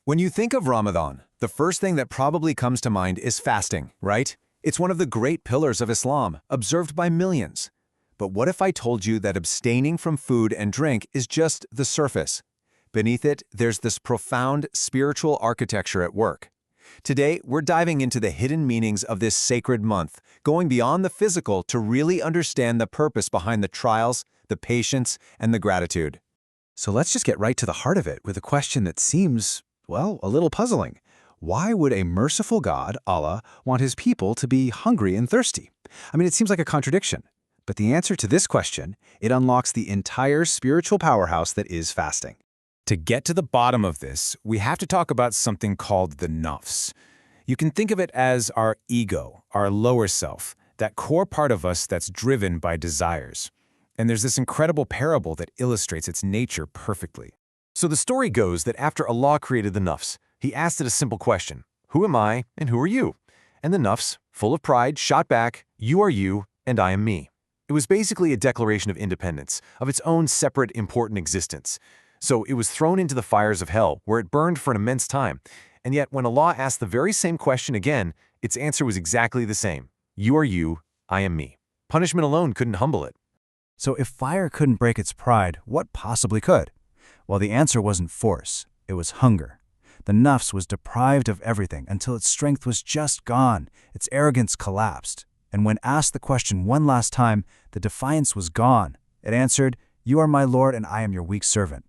When you think of Ramadan, the first thing that probably comes to mind is fasting, right? It's one of the great pillars of Islam, observed by millions. But what if I told you that abstaining from food and drink is just the surface? Beneath it, there's this profound spiritual architecture at work. Today, we're diving into the hidden meanings of this sacred month, going beyond the physical to really understand the purpose behind the trials, the patience, and the gratitude. So let's just get right to the heart of it with a question that seems, well, a little puzzling. Why would a merciful God, Allah, want his people to be hungry and thirsty? I mean, it seems like a contradiction. But the answer to this question, it unlocks the entire spiritual powerhouse that is fasting. To get to the bottom of this, we have to talk about something called the nafs. You can think of it as our ego, our lower self, that core part of us that's driven by desires. And there's this incredible parable that illustrates its nature perfectly. So the story goes that after Allah created the nafs, he asked it a simple question: who am I and who are you? And the nafs, full of pride, shot back, you are you and I am me. It was basically a declaration of independence, of its own separate, important existence. So it was thrown into the fires of hell, where it burned for an immense time. And yet, when Allah asked the very same question again, its answer was exactly the same. You are you, I am me. Punishment alone couldn't humble it. So if fire couldn't break its pride, what possibly could? Well, the answer wasn't force, it was hunger. The nafs was deprived of everything until its strength was just gone, its arrogance collapsed. And when asked the question one last time, the defiance was gone. It answered, you are my Lord and I am your weak servant.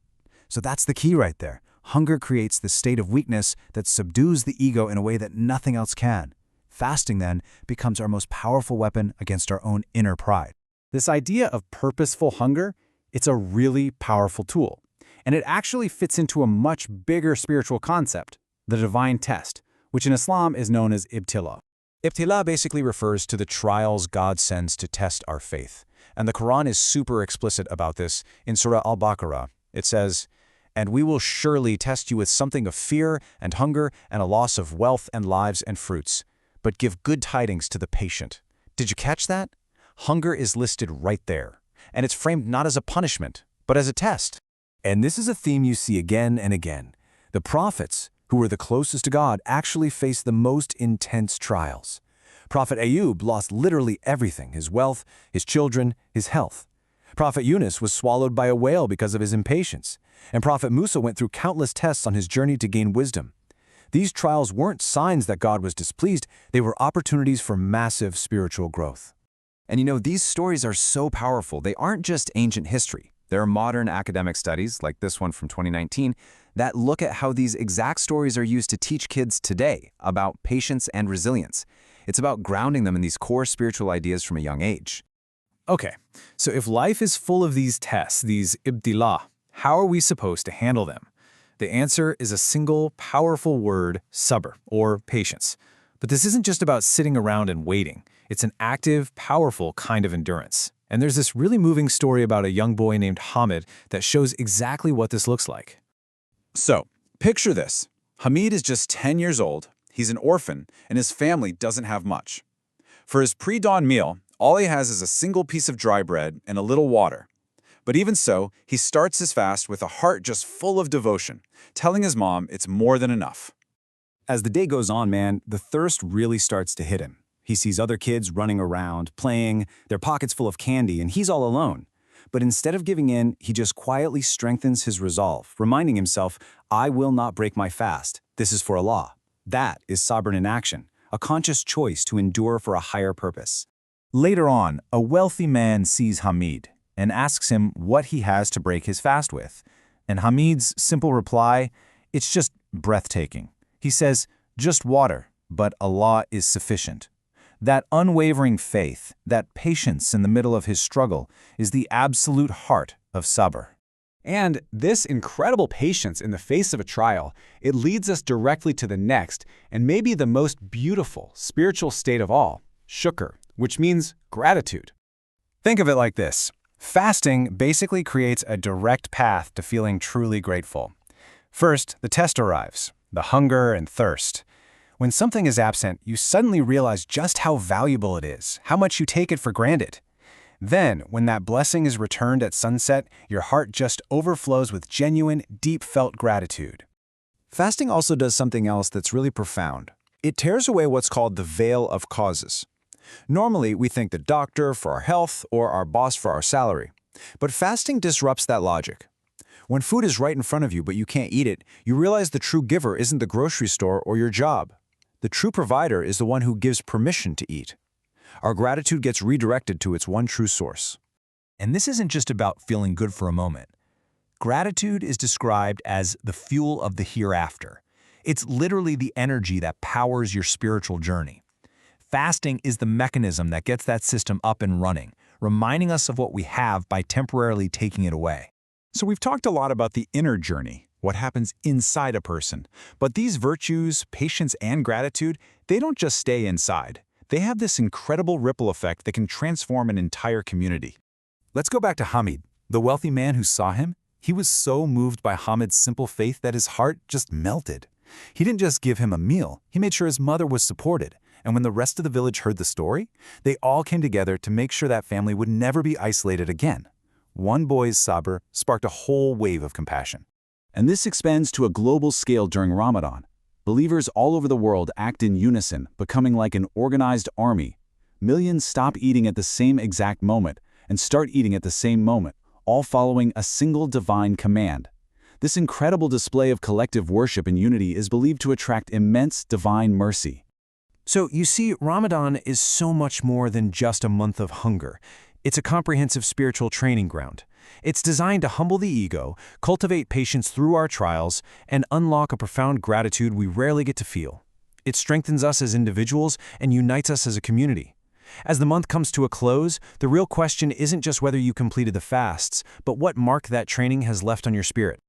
So that's the key right there. Hunger creates the state of weakness that subdues the ego in a way that nothing else can. Fasting, then, becomes our most powerful weapon against our own inner pride. This idea of purposeful hunger, it's a really powerful tool. And it actually fits into a much bigger spiritual concept, the divine test, which in Islam is known as ibtila. Ibtila basically refers to the trials God sends to test our faith. And the Quran is super explicit about this. In Surah Al-Baqarah, it says, "And we will surely test you with something of fear and hunger and a loss of wealth and lives and fruits. But give good tidings to the patient." Did you catch that? Hunger is listed right there. And it's framed not as a punishment, but as a test. And this is a theme you see again and again. The prophets, who were the closest to God, actually faced the most intense trials. Prophet Ayub lost literally everything: his wealth, his children, his health. Prophet Yunus was swallowed by a whale because of his impatience. And Prophet Musa went through countless tests on his journey to gain wisdom. These trials weren't signs that God was displeased, they were opportunities for massive spiritual growth. And you know, these stories are so powerful, they aren't just ancient history. There are modern academic studies, like this one from 2019, that look at how these exact stories are used to teach kids today about patience and resilience. It's about grounding them in these core spiritual ideas from a young age. Okay, so if life is full of these tests, these ibtila, how are we supposed to handle them? The answer is a single, powerful word: sabr, or patience. But this isn't just about sitting around and waiting. It's an active, powerful kind of endurance. And there's this really moving story about a young boy named Hamid that shows exactly what this looks like. So, picture this. Hamid is just 10 years old, he's an orphan, and his family doesn't have much. For his pre-dawn meal, all he has is a single piece of dry bread and a little water. But even so, he starts his fast with a heart just full of devotion, telling his mom it's more than enough. As the day goes on, man, the thirst really starts to hit him. He sees other kids running around, playing, their pockets full of candy, and he's all alone. But instead of giving in, he just quietly strengthens his resolve, reminding himself, I will not break my fast. This is for Allah. That is sabr in action, a conscious choice to endure for a higher purpose. Later on, a wealthy man sees Hamid and asks him what he has to break his fast with. And Hamid's simple reply, it's just breathtaking. He says, just water, but Allah is sufficient. That unwavering faith, that patience in the middle of his struggle, is the absolute heart of sabr. And this incredible patience in the face of a trial, it leads us directly to the next and maybe the most beautiful spiritual state of all, shukr, which means gratitude. Think of it like this. Fasting basically creates a direct path to feeling truly grateful. First, the test arrives, the hunger and thirst. When something is absent, you suddenly realize just how valuable it is, how much you take it for granted. Then, when that blessing is returned at sunset, your heart just overflows with genuine, deep-felt gratitude. Fasting also does something else that's really profound. It tears away what's called the veil of causes. Normally, we thank the doctor for our health or our boss for our salary. But fasting disrupts that logic. When food is right in front of you but you can't eat it, you realize the true giver isn't the grocery store or your job. The true provider is the one who gives permission to eat. Our gratitude gets redirected to its one true source. And this isn't just about feeling good for a moment. Gratitude is described as the fuel of the hereafter. It's literally the energy that powers your spiritual journey. Fasting is the mechanism that gets that system up and running, reminding us of what we have by temporarily taking it away. So we've talked a lot about the inner journey, what happens inside a person. But these virtues, patience, and gratitude, they don't just stay inside. They have this incredible ripple effect that can transform an entire community. Let's go back to Hamid, the wealthy man who saw him. He was so moved by Hamid's simple faith that his heart just melted. He didn't just give him a meal, he made sure his mother was supported. And when the rest of the village heard the story, they all came together to make sure that family would never be isolated again. One boy's sabr sparked a whole wave of compassion. And this expands to a global scale during Ramadan. Believers all over the world act in unison, becoming like an organized army. Millions stop eating at the same exact moment and start eating at the same moment, all following a single divine command. This incredible display of collective worship and unity is believed to attract immense divine mercy. So you see, Ramadan is so much more than just a month of hunger. It's a comprehensive spiritual training ground. It's designed to humble the ego, cultivate patience through our trials, and unlock a profound gratitude we rarely get to feel. It strengthens us as individuals and unites us as a community. As the month comes to a close, the real question isn't just whether you completed the fasts, but what mark that training has left on your spirit.